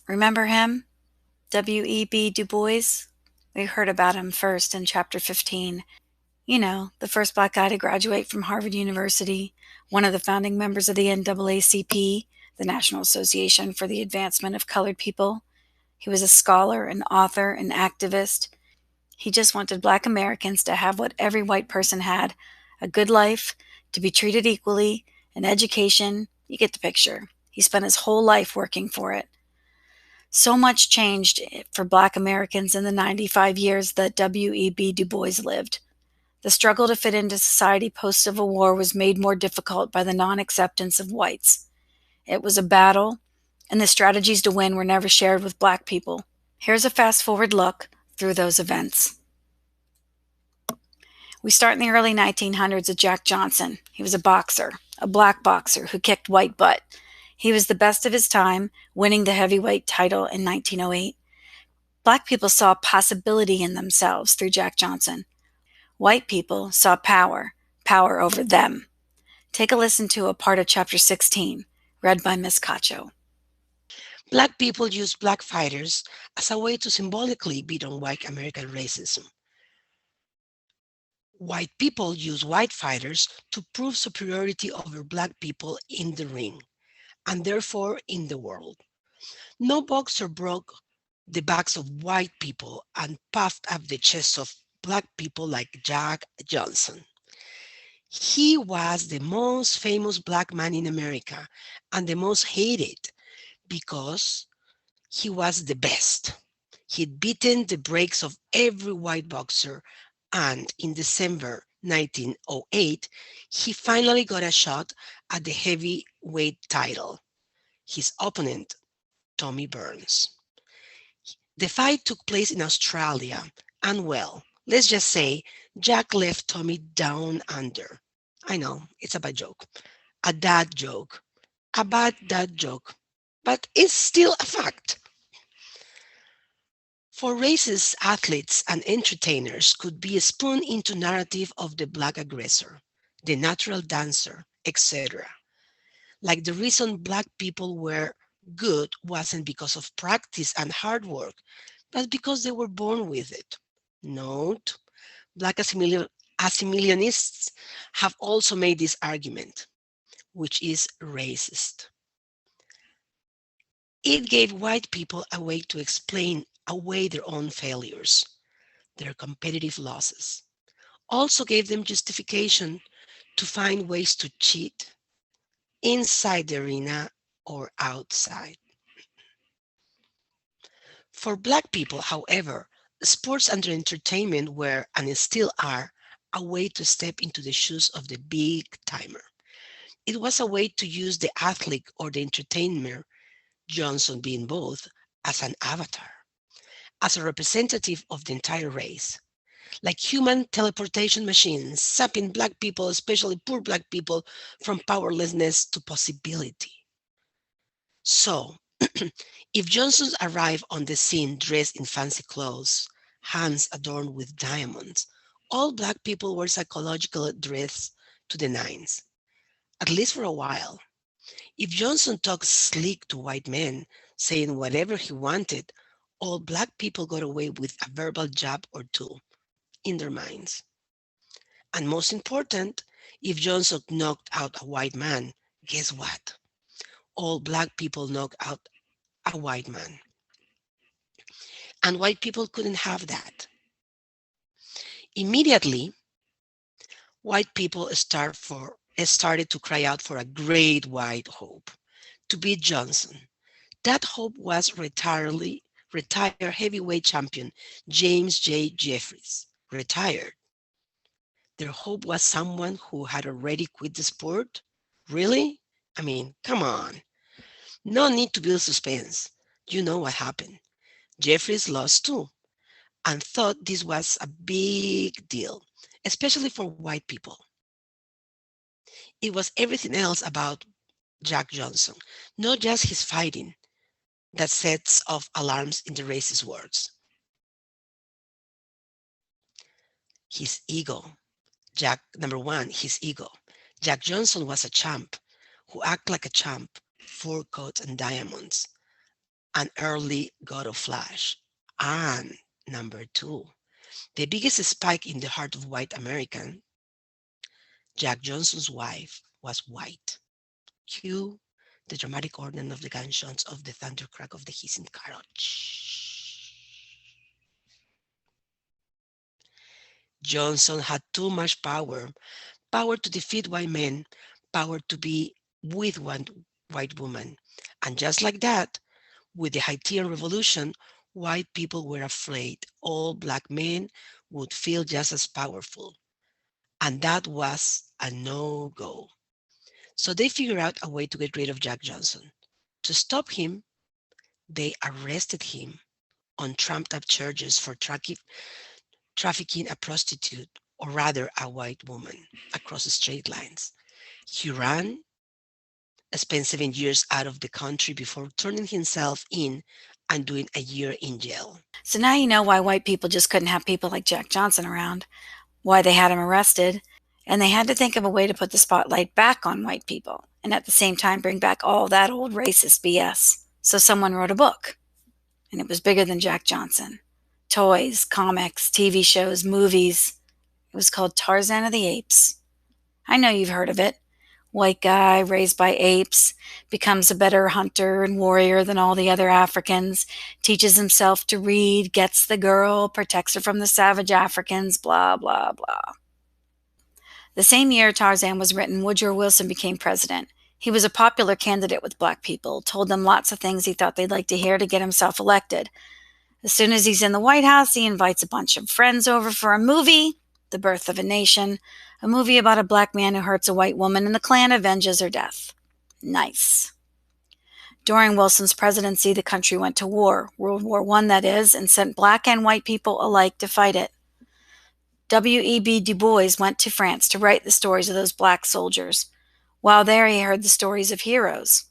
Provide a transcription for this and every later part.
Remember him? W.E.B. Du Bois? We heard about him first in chapter 15. You know, the first black guy to graduate from Harvard University, one of the founding members of the NAACP, the National Association for the Advancement of Colored People. He was a scholar, an author, an activist. He just wanted black Americans to have what every white person had: a good life, to be treated equally, an education. You get the picture. He spent his whole life working for it. So much changed for black Americans in the 95 years that W.E.B. Du Bois lived. The struggle to fit into society post-Civil War was made more difficult by the non-acceptance of whites. It was a battle, and the strategies to win were never shared with black people. Here's a fast-forward look through those events. We start in the early 1900s with Jack Johnson. He was a boxer, a black boxer who kicked white butt. He was the best of his time, winning the heavyweight title in 1908. Black people saw possibility in themselves through Jack Johnson. White people saw power, power over them. Take a listen to a part of chapter 16, read by Miss Cacho. Black people used black fighters as a way to symbolically beat on white American racism. White people use white fighters to prove superiority over black people in the ring, and therefore in the world. No boxer broke the backs of white people and puffed up the chests of black people like Jack Johnson. He was the most famous black man in America and the most hated because he was the best. He'd beaten the brakes of every white boxer, and in December 1908, he finally got a shot at the heavyweight title. His opponent, Tommy Burns. The fight took place in Australia, and well, let's just say Jack left Tommy down under. I know, it's a bad joke. A dad joke. A bad dad joke. But it's still a fact. For racist athletes and entertainers could be spun into narrative of the black aggressor, the natural dancer, etc. Like the reason black people were good wasn't because of practice and hard work, but because they were born with it. Note, black assimilationists have also made this argument, which is racist. It gave white people a way to explain away their own failures, their competitive losses. Also gave them justification to find ways to cheat inside the arena or outside. For black people, however, sports and entertainment were and still are a way to step into the shoes of the big timer. It was a way to use the athlete or the entertainer, Johnson being both, as an avatar, as a representative of the entire race, like human teleportation machines, sapping black people, especially poor black people, from powerlessness to possibility. So, if Johnson arrived on the scene dressed in fancy clothes, hands adorned with diamonds, all black people were psychologically dressed to the nines, at least for a while. If Johnson talked slick to white men, saying whatever he wanted, all black people got away with a verbal jab or two in their minds. And most important, if Johnson knocked out a white man, guess what? All black people knocked out a white man. And white people couldn't have that. Immediately, white people started to cry out for a great white hope to beat Johnson. That hope was retired heavyweight champion James J. Jeffries, retired. Their hope was someone who had already quit the sport? Really? I mean, come on. No need to build suspense. You know what happened. Jeffries lost too and thought this was a big deal, especially for white people. It was everything else about Jack Johnson, not just his fighting, that sets off alarms in the racist words. His ego. Jack, number one, his ego. Jack Johnson was a champ who acted like a champ, fur coats and diamonds. an early God of Flash. And number two, the biggest spike in the heart of white American, Jack Johnson's wife was white. Cue the dramatic organ of the gunshots of the thunder crack of the hissing carriage. Johnson had too much power, power to defeat white men, power to be with one white woman. And just like that, with the Haitian Revolution, white people were afraid all black men would feel just as powerful. And that was a no go. So they figured out a way to get rid of Jack Johnson. To stop him, they arrested him on trumped up charges for trafficking a prostitute, or rather a white woman, across the straight lines. He ran, spent 7 years out of the country before turning himself in and doing a year in jail. So now you know why white people just couldn't have people like Jack Johnson around, why they had him arrested, and they had to think of a way to put the spotlight back on white people and at the same time bring back all that old racist BS. So someone wrote a book, and it was bigger than Jack Johnson. Toys, comics, TV shows, movies. It was called Tarzan of the Apes. I know you've heard of it. White guy raised by apes, becomes a better hunter and warrior than all the other Africans, teaches himself to read, gets the girl, protects her from the savage Africans, blah, blah, blah. The same year Tarzan was written, Woodrow Wilson became president. He was a popular candidate with black people, told them lots of things he thought they'd like to hear to get himself elected. As soon as he's in the White House, he invites a bunch of friends over for a movie, The Birth of a Nation, a movie about a black man who hurts a white woman and the Klan avenges her death. Nice. During Wilson's presidency, the country went to war, World War I that is, and sent black and white people alike to fight it. W.E.B. Du Bois went to France to write the stories of those black soldiers. While there, he heard the stories of heroes.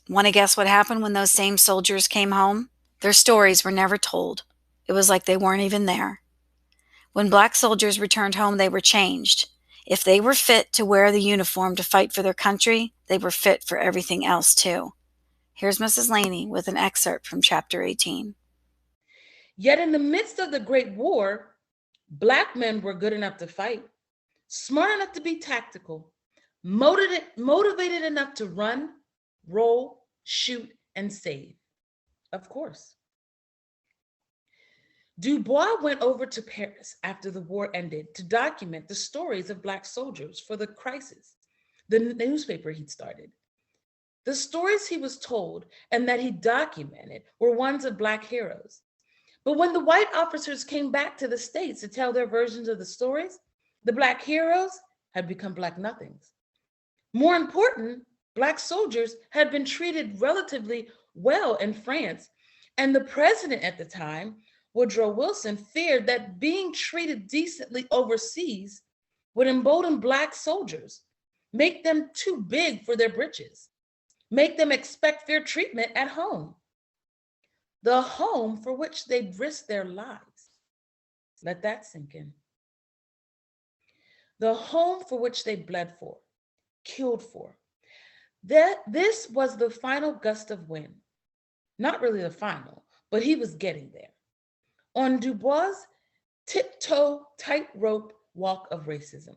Want to guess what happened when those same soldiers came home? Their stories were never told. It was like they weren't even there. When black soldiers returned home, they were changed. If they were fit to wear the uniform to fight for their country, they were fit for everything else too. Here's Mrs. Laney with an excerpt from chapter 18. Yet in the midst of the Great War, black men were good enough to fight, smart enough to be tactical, motivated enough to run, roll, shoot, and save. Of course. Du Bois went over to Paris after the war ended to document the stories of black soldiers for the crisis, the newspaper he'd started. The stories he was told and that he documented were ones of black heroes. But when the white officers came back to the States to tell their versions of the stories, the black heroes had become black nothings. More important, black soldiers had been treated relatively well in France, and the president at the time, Woodrow Wilson, feared that being treated decently overseas would embolden black soldiers, make them too big for their britches, make them expect fair treatment at home. The home for which they'd risk their lives. Let that sink in. The home for which they bled for, killed for. This was the final gust of wind. Not really the final, but he was getting there. On Du Bois' tiptoe tightrope walk of racism.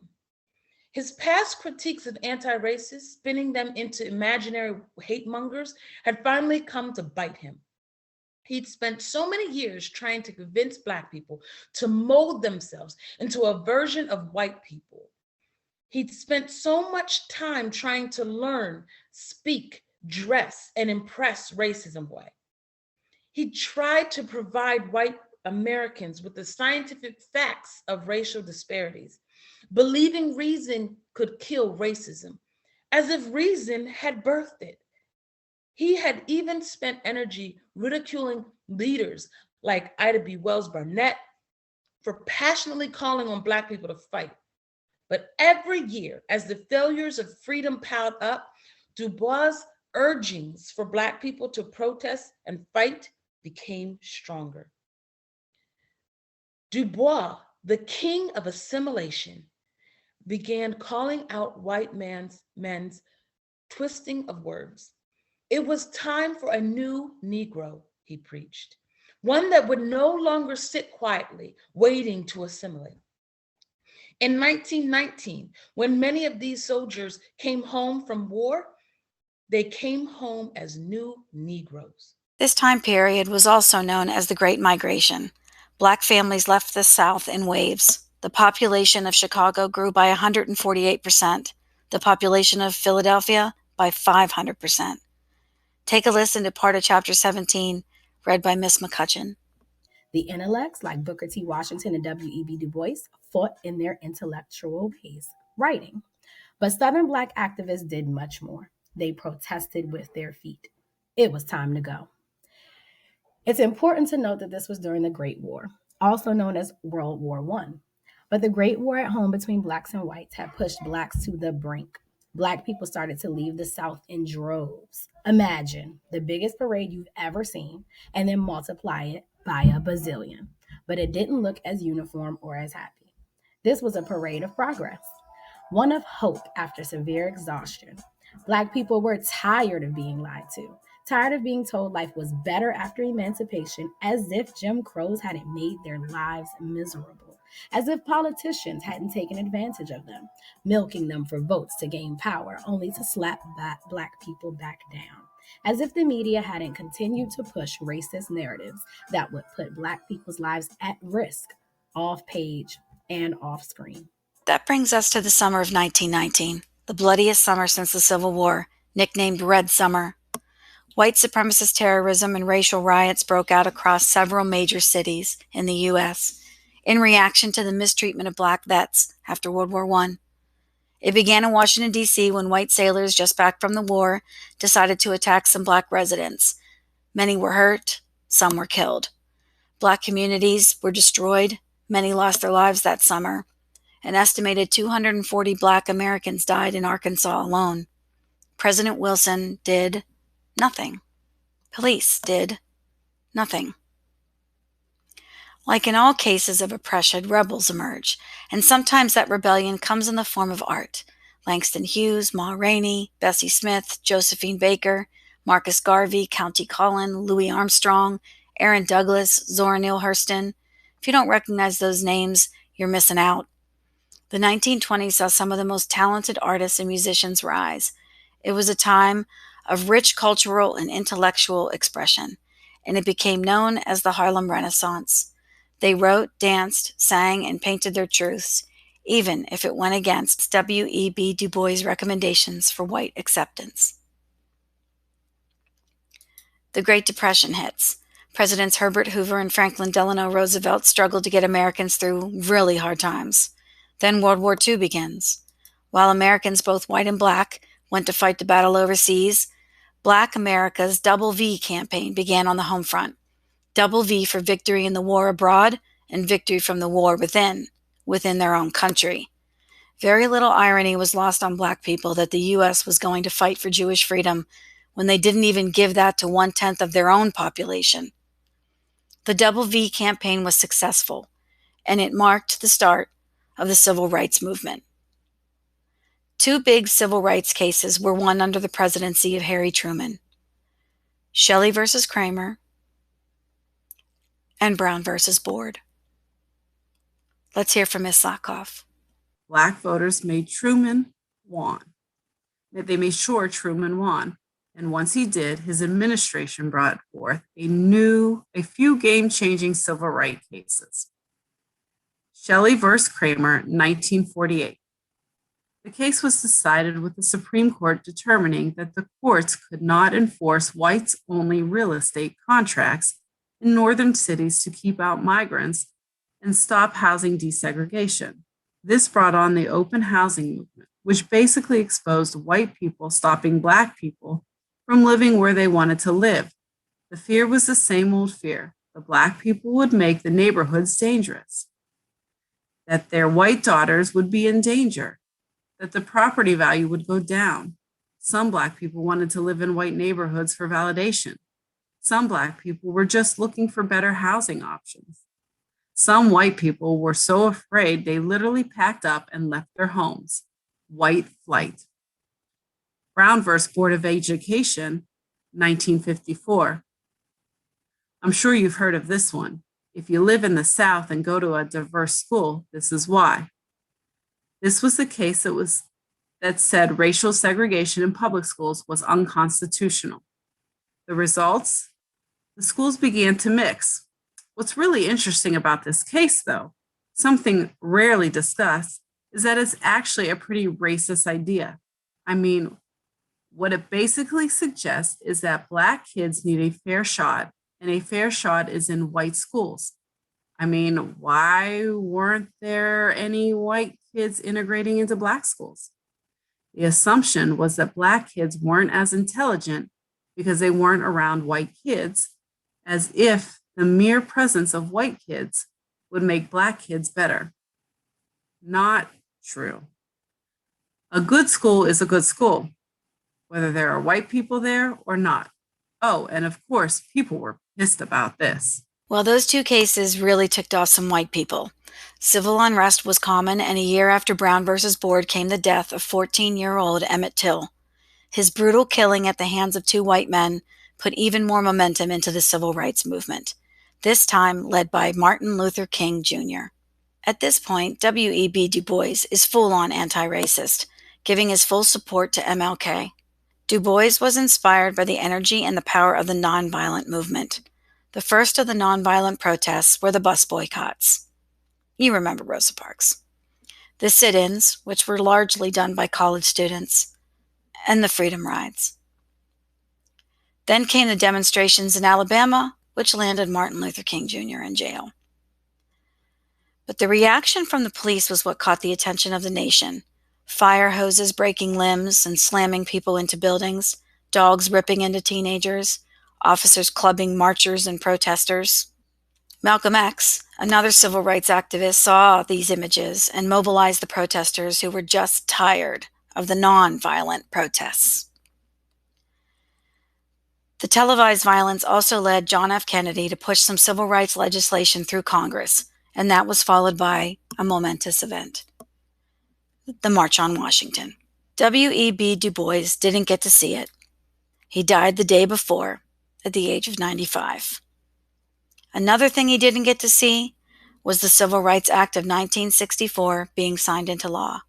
His past critiques of anti-racists, spinning them into imaginary hate mongers, had finally come to bite him. He'd spent so many years trying to convince black people to mold themselves into a version of white people. He'd spent so much time trying to learn, speak, dress, and impress racism way. He tried to provide white Americans with the scientific facts of racial disparities, believing reason could kill racism, as if reason had birthed it. He had even spent energy ridiculing leaders like Ida B. Wells Barnett for passionately calling on black people to fight. But every year, as the failures of freedom piled up, Du Bois' urgings for black people to protest and fight became stronger. Du Bois, the king of assimilation, began calling out white men's twisting of words. It was time for a new Negro, he preached. One that would no longer sit quietly, waiting to assimilate. In 1919, when many of these soldiers came home from war, they came home as new Negroes. This time period was also known as the Great Migration. Black families left the South in waves. The population of Chicago grew by 148%, the population of Philadelphia by 500%. Take a listen to part of Chapter 17, read by Miss McCutcheon. The intellects like Booker T. Washington and W.E.B. Du Bois fought in their intellectual pace, writing. But Southern Black activists did much more. They protested with their feet. It was time to go. It's important to note that this was during the Great War, also known as World War I. But the Great War at home between Blacks and whites had pushed Blacks to the brink. Black people started to leave the South in droves. Imagine the biggest parade you've ever seen and then multiply it by a bazillion. But it didn't look as uniform or as happy. This was a parade of progress, one of hope after severe exhaustion. Black people were tired of being lied to, tired of being told life was better after emancipation, as if Jim Crows hadn't made their lives miserable, as if politicians hadn't taken advantage of them, milking them for votes to gain power, only to slap Black people back down, as if the media hadn't continued to push racist narratives that would put Black people's lives at risk, off page and off screen. That brings us to the summer of 1919, the bloodiest summer since the Civil War, nicknamed Red Summer. White supremacist terrorism and racial riots broke out across several major cities in the U.S. in reaction to the mistreatment of Black vets after World War I. It began in Washington, D.C. when white sailors just back from the war decided to attack some Black residents. Many were hurt, some were killed. Black communities were destroyed, many lost their lives that summer. An estimated 240 Black Americans died in Arkansas alone. President Wilson did nothing. Police did nothing. Like in all cases of oppression, rebels emerge, and sometimes that rebellion comes in the form of art. Langston Hughes, Ma Rainey, Bessie Smith, Josephine Baker, Marcus Garvey, Countee Cullen, Louis Armstrong, Aaron Douglas, Zora Neale Hurston. If you don't recognize those names, you're missing out. The 1920s saw some of the most talented artists and musicians rise. It was a time of rich cultural and intellectual expression, and it became known as the Harlem Renaissance. They wrote, danced, sang, and painted their truths, even if it went against W.E.B. Du Bois' recommendations for white acceptance. The Great Depression hits. Presidents Herbert Hoover and Franklin Delano Roosevelt struggled to get Americans through really hard times. Then World War II begins. While Americans, both white and Black, went to fight the battle overseas, Black America's Double V campaign began on the home front. Double V for victory in the war abroad and victory from the war within their own country. Very little irony was lost on Black people that the U.S. was going to fight for Jewish freedom when they didn't even give that to 1/10 of their own population. The Double V campaign was successful, and it marked the start of the Civil Rights Movement. Two big civil rights cases were won under the presidency of Harry Truman: Shelley versus Kramer and Brown versus Board. Let's hear from Ms. Sotkoff. Black voters made Truman won. They made sure Truman won. And once he did, his administration brought forth a few game-changing civil rights cases. Shelley versus Kramer, 1948. The case was decided with the Supreme Court determining that the courts could not enforce whites-only real estate contracts in northern cities to keep out migrants and stop housing desegregation. This brought on the open housing movement, which basically exposed white people stopping Black people from living where they wanted to live. The fear was the same old fear. The Black people would make the neighborhoods dangerous, that their white daughters would be in danger, that the property value would go down. Some Black people wanted to live in white neighborhoods for validation. Some Black people were just looking for better housing options. Some white people were so afraid they literally packed up and left their homes. White flight. Brown versus Board of Education, 1954. I'm sure you've heard of this one. If you live in the South and go to a diverse school, this is why. This was the case that said racial segregation in public schools was unconstitutional. The results? The schools began to mix. What's really interesting about this case, though, something rarely discussed, is that it's actually a pretty racist idea. I mean, what it basically suggests is that Black kids need a fair shot, and a fair shot is in white schools. I mean, why weren't there any white kids integrating into Black schools? The assumption was that Black kids weren't as intelligent because they weren't around white kids, as if the mere presence of white kids would make Black kids better. Not true. A good school is a good school, whether there are white people there or not. Oh, and of course, people were pissed about this. Well, those two cases really ticked off some white people. Civil unrest was common, and a year after Brown versus Board came the death of 14-year-old Emmett Till. His brutal killing at the hands of two white men put even more momentum into the civil rights movement, this time led by Martin Luther King Jr. At this point, W.E.B. Du Bois is full-on anti-racist, giving his full support to MLK. Du Bois was inspired by the energy and the power of the nonviolent movement. The first of the nonviolent protests were the bus boycotts. You remember Rosa Parks. The sit-ins, which were largely done by college students, and the freedom rides. Then came the demonstrations in Alabama, which landed Martin Luther King Jr. in jail. But the reaction from the police was what caught the attention of the nation. Fire hoses breaking limbs and slamming people into buildings, dogs ripping into teenagers, officers clubbing marchers and protesters. Malcolm X, another civil rights activist, saw these images and mobilized the protesters who were just tired of the non-violent protests. The televised violence also led John F. Kennedy to push some civil rights legislation through Congress, and that was followed by a momentous event, the March on Washington. W.E.B. Du Bois didn't get to see it. He died the day before, at the age of 95. Another thing he didn't get to see was the Civil Rights Act of 1964 being signed into law.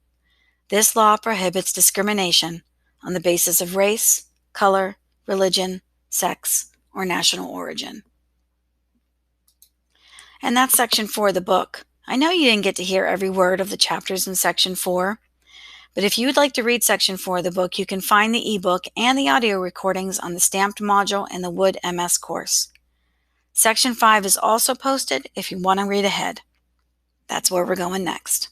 This law prohibits discrimination on the basis of race, color, religion, sex, or national origin. And that's Section 4 of the book. I know you didn't get to hear every word of the chapters in Section 4, but if you would like to read Section 4 of the book, you can find the ebook and the audio recordings on the stamped module in the Wood MS course. Section 5 is also posted if you want to read ahead. That's where we're going next.